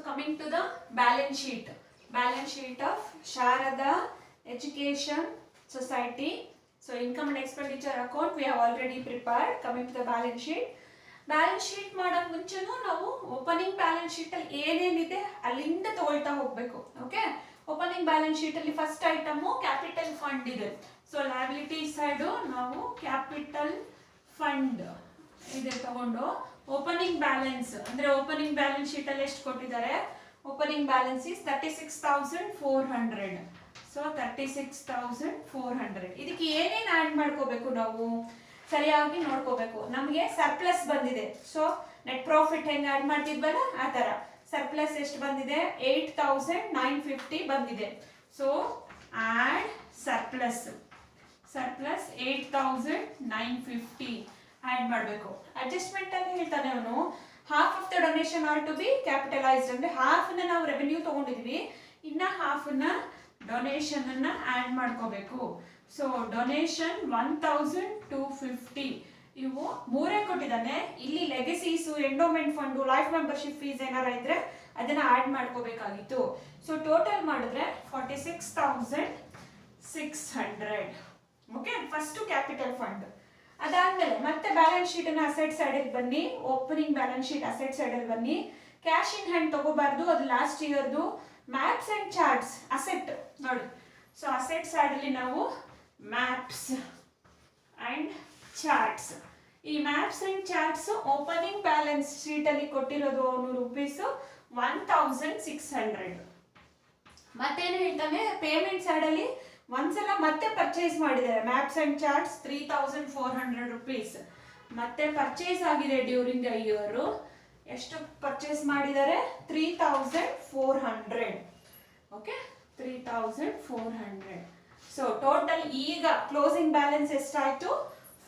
coming to the balance sheet of Sharada Education Society. So income and expenditure account we have already prepared. Coming to the balance sheet ಮಾಡೋಕೆ ಮುಂಚೆನೂ ನಾವು opening balance sheet ಅಲ್ಲಿ ಏನೇನಿದೆ ಅಲ್ಲಿಂದ ತಗೊಳ್ತಾ ಹೋಗಬೇಕು. Okay, opening balance sheet ಅಲ್ಲಿ first item capital fund ಇದೆ. ಸೊ ಲಯಬಿಲಿಟಿ ಸೈಡ್ ನಾವು ಕ್ಯಾಪಿಟಲ್ ಫಂಡ್ ಇದೆ ತಗೊಂಡು ಓಪನಿಂಗ್ ಬ್ಯಾಲೆನ್ಸ್ ಅಂದ್ರೆ ಓಪನಿಂಗ್ ಬ್ಯಾಲೆನ್ಸ್ ಶೀಟ್ ಅಲ್ಲಿ ಎಷ್ಟು ಕೊಟ್ಟಿದ್ದಾರೆ, ಓಪನಿಂಗ್ ಬ್ಯಾಲೆನ್ಸ್ ಇಸ್ 36,400. ಸೊ 36,400 ಇದಕ್ಕೆ ಏನೇನು ಆಡ್ ಮಾಡ್ಕೋಬೇಕು, ನಾವು ಸರಿಯಾಗಿ ನೋಡ್ಕೋಬೇಕು. ನಮಗೆ ಸರ್ಪ್ಲಸ್ ಬಂದಿದೆ, ಸೊ ನೆಟ್ ಪ್ರಾಫಿಟ್ ಹೆಂಗೆ ಆಡ್ ಮಾಡ್ತಿದ್ವಲ್ಲ ಆ ತರ ಸರ್ಪ್ಲಸ್ ಎಷ್ಟು ಬಂದಿದೆ, 8,950 ಬಂದಿದೆ. ಸೊ ಆಡ್ ಸರ್ಪ್ಲಸ್ 8,950 ಆಡ್ ಮಾಡಬೇಕು. ಅಡ್ಜಸ್ಟ್ಮೆಂಟ್ ಅಲ್ಲಿ ಹೇಳ್ತಾನೆ ಅವನು, half of the donation are to be capitalised ಅಂದ್ರೆ ಹಾಫ್ ನ ನಾವು ರೆವೆನ್ಯೂ ತಗೊಂಡಿದ್ವಿ, ಇನ್ನ ಹಾಫ್ ನ ಡೊನೇಷನ್ ಅನ್ನ ಆಡ್ ಮಾಡ್ಕೋಬೇಕು. ಸೊ ಡೊನೇಷನ್ 1,250 ಇವು ಮೂರೇ ಕೊಟ್ಟಿದ್ದಾನೆ. ಇಲ್ಲಿ legacies, endowment fund, life membership fees ಏನಾರ ಇದ್ರೆ ಅದನ್ನ ಆಡ್ ಮಾಡ್ಕೋಬೇಕಾಗಿತ್ತು. ಸೊ ಟೋಟಲ್ ಮಾಡಿದ್ರೆ 46,600. Okay, first capital fund. ಅದಾದ್ಮೇಲೆ ಮತ್ತೆ ಬ್ಯಾಲೆನ್ಸ್ ಶೀಟ್ ಅನ್ನ ಅಸೆಟ್ ಸೈಡ್ ಅಲ್ಲಿ ಬನ್ನಿ, opening balance sheet asset side ಅಲ್ಲಿ ಬನ್ನಿ. ಕ್ಯಾಶ್ ಇನ್ ಹ್ಯಾಂಡ್ ತಗೋಬಾರ್ದು, ಅದು ಲಾಸ್ಟ್ ಇಯರ್ದು. ಮ್ಯಾಪ್ಸ್ ಅಂಡ್ ಚಾರ್ಟ್ಸ್ ಅಸೆಟ್ ನೋಡಿ. ಸೊ ಅಸೆಟ್ ಸೈಡ್ ಅಲ್ಲಿ ನಾವು ಮ್ಯಾಪ್ಸ್ ಅಂಡ್ ಚಾರ್ಟ್ಸ್, ಈ maps and charts opening balance sheet ಅಲ್ಲಿ ಕೊಟ್ಟಿರೋದು ಅವನು ರೂಪೀಸ್ 1,600. ಮತ್ತೇನು ಹೇಳ್ತಾನೆ, ಪೇಮೆಂಟ್ ಸೈಡ್ ಅಲ್ಲಿ ಒಂದ್ಸಲ ಮತ್ತೆ ಪರ್ಚೇಸ್ ಮಾಡಿದ್ದಾರೆ ಮ್ಯಾಪ್ಸ್ ಅಂಡ್ ಚಾರ್ಟ್ಸ್ 3,400 rupees. ಮತ್ತೆ ಪರ್ಚೇಸ್ ಆಗಿದೆ ಡ್ಯೂರಿಂಗ್ ದ ಇಯರ್. ಎಷ್ಟು ಪರ್ಚೇಸ್ ಮಾಡಿದ್ದಾರೆ, 3,400. ಓಕೆ, 3,400. ಸೊ ಟೋಟಲ್ ಈಗ ಕ್ಲೋಸಿಂಗ್ ಬ್ಯಾಲೆನ್ಸ್ ಎಷ್ಟಾಯ್ತು,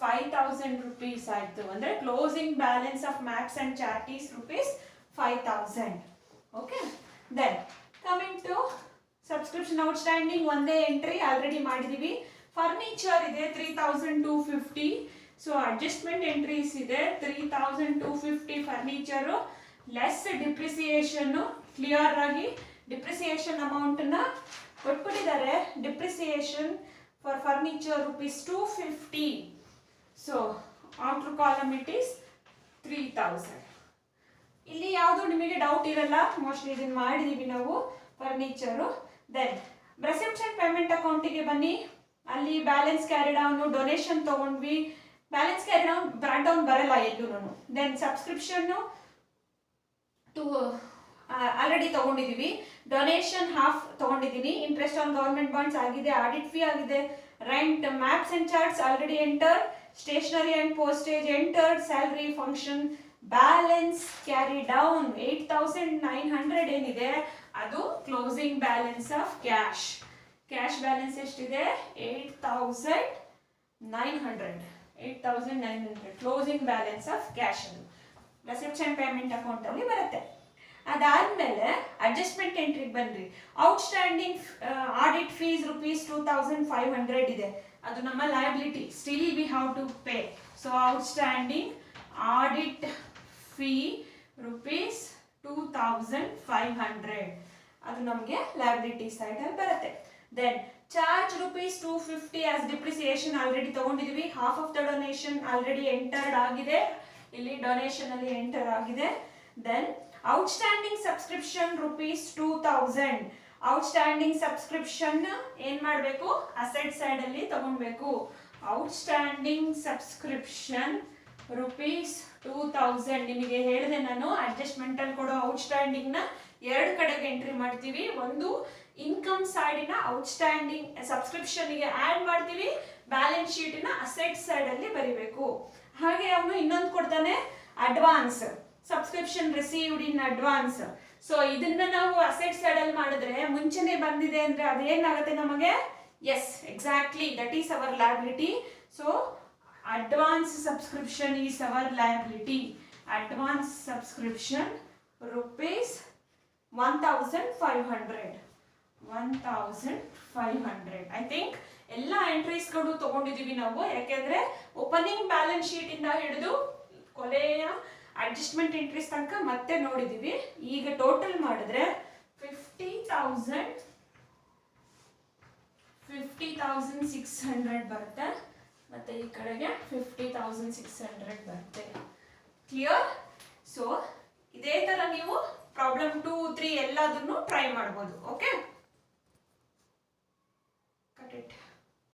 5,000 rupees ಆಯ್ತು. ಅಂದ್ರೆ closing balance of maps and chart is rupees 5,000. Okay, then coming to subscription outstanding ಒಂದೇ ಎಂಟ್ರಿ ಆಲ್ರೆಡಿ ಮಾಡಿದೀವಿ. ಫರ್ನಿಚರ್ ಇದೆ 3,250. ಸೊ ಅಡ್ಜಸ್ಟ್ಮೆಂಟ್ ಎಂಟ್ರೀಸ್ ಇದೆ 3,250 ಫರ್ನಿಚರ್ ಲೆಸ್ ಡಿಪ್ರಿಸಿಯೇಷನ್. ಕ್ಲಿಯರ್ ಆಗಿ ಡಿಪ್ರಿಸಿಯೇಷನ್ ಅಮೌಂಟ್ ನ ಕೊಟ್ಬಿಟ್ಟಿದ್ದಾರೆ. Depreciation for furniture rupees 250. So outer column it is 3,000. ಇಲ್ಲಿ ಯಾವುದು ನಿಮಗೆ ಡೌಟ್ ಇರಲ್ಲ, ಮೋಸ್ಟ್ಲಿ ಇದನ್ನ ಮಾಡಿದೀವಿ ನಾವು ಫರ್ನಿಚರು. ದೆನ್ ರೆಸಿಪ್ಷನ್ ಪೇಮೆಂಟ್ ಅಕೌಂಟಿಗೆ ಬನ್ನಿ. ಅಲ್ಲಿ ಬ್ಯಾಲೆನ್ಸ್ ಕ್ಯಾರಿ ಡೌನ್, ಡೊನೇಷನ್ ತಗೊಂಡ್ವಿ. Balance carry down brought down ಬರಲ್ಲ ಎಲ್ಲೂ. ದೆನ್ ಸಬ್ಸ್ಕ್ರಿಪ್ಷನ್ ಟು ಆಲ್ರೆಡಿ ತಗೊಂಡಿದೀವಿ. ಡೊನೇಷನ್ ಹಾಫ್ ತಗೊಂಡಿದ್ದೀನಿ. ಇಂಟ್ರೆಸ್ಟ್ ಆನ್ ಗವರ್ಮೆಂಟ್ ಬಾಂಡ್ಸ್ ಆಗಿದೆ, ಆಡಿಟ್ ಫೀ ಆಗಿದೆ, rent, maps and charts already enter, stationery and postage entered, salary, function, balance carry down 8,900 ಏನಿದೆ ಅದು closing balance of cash. Cash balance ಎಷ್ಟಿದೆ, 8,900 closing balance of cash. ಅದು reception payment account ಅಲ್ಲಿ ಬರುತ್ತೆ. ಅದಾದ್ಮೇಲೆ adjustment ಎಂಟ್ರಿಗೆ ಬನ್ರಿ. Outstanding audit fees rupees 2,500 ಇದೆ, ಅದು ನಮ್ಮ liability. Still we have to pay. So outstanding audit fee rupees 2,500 ಅದು ನಮಗೆ ಲಯಬಿಲಿಟಿ ಸೈಡ್ ಅಲ್ಲಿ ಬರುತ್ತೆ. Then charge rupees 250 as depreciation already ತಗೊಂಡಿದೀವಿ. Half of the donation already entered ಆಗಿದೆ, ಇಲ್ಲಿ ಡೊನೇಷನ್ ಅಲ್ಲಿ ಎಂಟರ್ ಆಗಿದೆ. Then outstanding subscription rupees 2,000. Outstanding subscription ಏನ್ ಮಾಡಬೇಕು, ಅಸೆಟ್ ಸೈಡ್ ಅಲ್ಲಿ ತಗೊಳ್ಬೇಕು. Outstanding subscription rupees 2,000. ನಿಮಗೆ ಹೇಳಿದೆ ನಾನು, ಅಡ್ಜಸ್ಟ್ಮೆಂಟ್ ಅಲ್ಲಿ ಕೊಡೋ ಔಟ್ಸ್ಟ್ಯಾಂಡಿಂಗ್ ನ ಎರಡು ಕಡೆಗೆ ಎಂಟ್ರಿ ಮಾಡ್ತೀವಿ. ಒಂದು ಇನ್ಕಮ್ ಸೈಡಿನ ಔಟ್ಸ್ಟ್ಯಾಂಡಿಂಗ್ ಸಬ್ಸ್ಕ್ರಿಪ್ಷನ್ ಗೆ ಆಡ್ ಮಾಡ್ತೀವಿ, ಬ್ಯಾಲೆನ್ಸ್ ಶೀಟ್ ನ ಅಸೆಟ್ ಸೈಡ್ ಅಲ್ಲಿ ಬರಿಬೇಕು. ಹಾಗೆ ಅವನು ಇನ್ನೊಂದು ಕೊಡ್ತಾನೆ, advance subscription received in advance. So ಇದನ್ನ ನಾವು ಅಸೆಟ್ ಸೈಡ್ ಅಲ್ಲಿ ಮಾಡಿದ್ರೆ ಮುಂಚೆನೆ ಬಂದಿದೆ ಅಂದ್ರೆ ಅದೇನಾಗುತ್ತೆ ನಮಗೆ, yes exactly that is our liability. So advance subscription is our liability. Advance subscription rupees 1,500. 1,500. I think ಎಲ್ಲ ಎಂಟ್ರೀಸ್ ಗಳು ತಗೊಂಡಿದೀವಿ ನಾವು. ಯಾಕೆಂದ್ರೆ ಓಪನಿಂಗ್ ಬ್ಯಾಲೆನ್ಸ್ ಶೀಟ್ ಇಂದ ಹಿಡಿದು ಕೊನೆಯ ಅಡ್ಜಸ್ಟ್ಮೆಂಟ್ ಎಂಟ್ರೀಸ್ ತನಕ ಮತ್ತೆ ನೋಡಿದ್ದೀವಿ. ಈಗ ಟೋಟಲ್ ಮಾಡಿದ್ರೆ 50,600 ಬರುತ್ತೆ, ಮತ್ತೆ ಈ ಕಡೆಗೆ 50,600 ಬರುತ್ತೆ. ಕ್ಲಿಯರ್? ಸೊ ಇದೇ ತರ ನೀವು ಪ್ರಾಬ್ಲಮ್ 2, 3 ಎಲ್ಲದನ್ನು ಟ್ರೈ ಮಾಡ್ಬೋದು. ಓಕೆ.